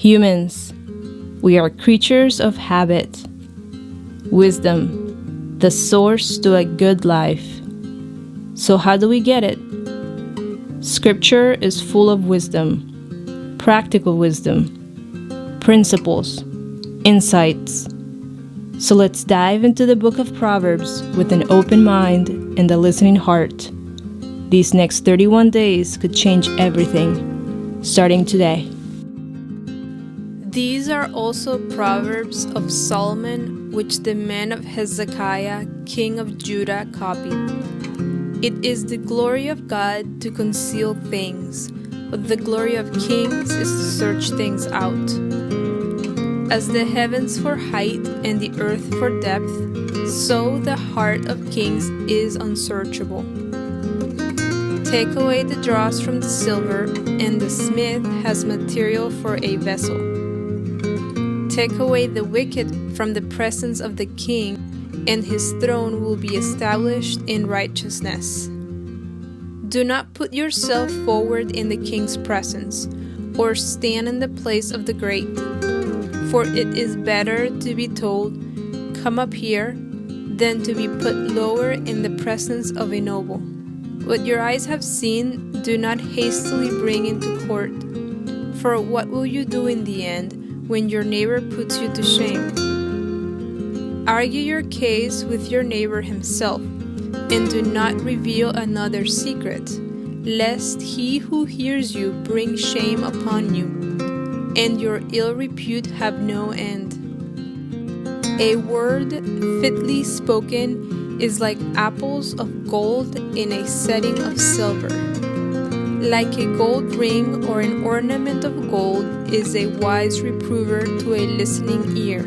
Humans, we are creatures of habit. Wisdom, the source to a good life. So how do we get it? Scripture is full of wisdom, practical wisdom, principles, insights. So let's dive into the Book of Proverbs with an open mind and a listening heart. These next 31 days could change everything, starting today. These are also Proverbs of Solomon, which the men of Hezekiah, king of Judah, copied. It is the glory of God to conceal things, but the glory of kings is to search things out. As the heavens for height and the earth for depth, so the heart of kings is unsearchable. Take away the dross from the silver, and the smith has material for a vessel. Take away the wicked from the presence of the king, and his throne will be established in righteousness. Do not put yourself forward in the king's presence, or stand in the place of the great. For it is better to be told, "Come up here," than to be put lower in the presence of a noble. What your eyes have seen, do not hastily bring into court. For what will you do in the end, when your neighbor puts you to shame? Argue your case with your neighbor himself, and do not reveal another's secret, lest he who hears you bring shame upon you, and your ill repute have no end. A word fitly spoken is like apples of gold in a setting of silver. Like a gold ring or an ornament of gold is a wise reprover to a listening ear.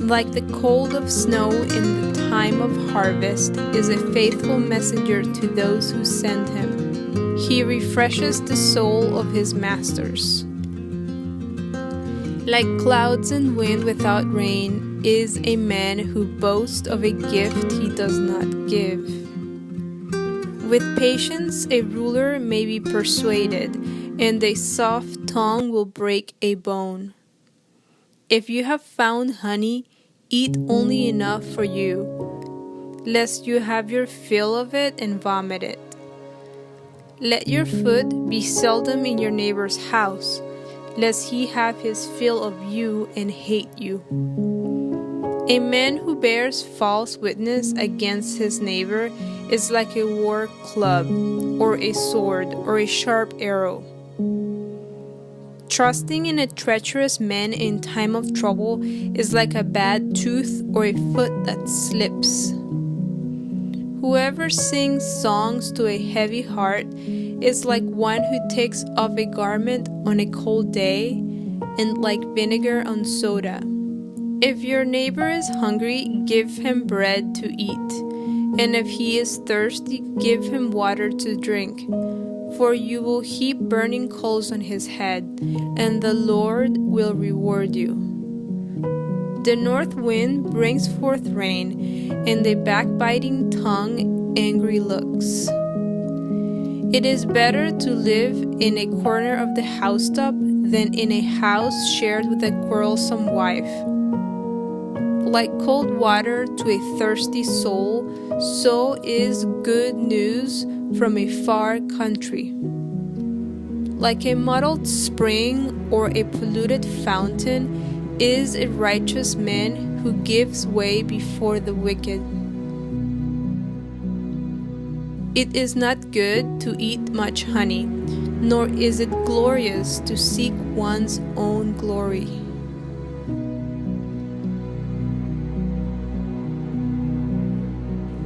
Like the cold of snow in the time of harvest is a faithful messenger to those who send him. He refreshes the soul of his masters. Like clouds and wind without rain is a man who boasts of a gift he does not give. With patience a ruler may be persuaded, and a soft tongue will break a bone. If you have found honey, eat only enough for you, lest you have your fill of it and vomit it. Let your foot be seldom in your neighbor's house, lest he have his fill of you and hate you. A man who bears false witness against his neighbor is like a war club, or a sword, or a sharp arrow. Trusting in a treacherous man in time of trouble is like a bad tooth or a foot that slips. Whoever sings songs to a heavy heart is like one who takes off a garment on a cold day, and like vinegar on soda. If your neighbor is hungry, give him bread to eat, and if he is thirsty, give him water to drink. For you will heap burning coals on his head, and the Lord will reward you. The north wind brings forth rain, and a backbiting tongue angry looks. It is better to live in a corner of the housetop than in a house shared with a quarrelsome wife. Like cold water to a thirsty soul, so is good news from a far country. Like a muddled spring or a polluted fountain is a righteous man who gives way before the wicked. It is not good to eat much honey, nor is it glorious to seek one's own glory.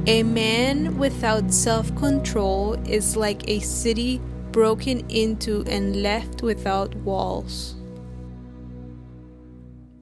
A man without self-control is like a city broken into and left without walls.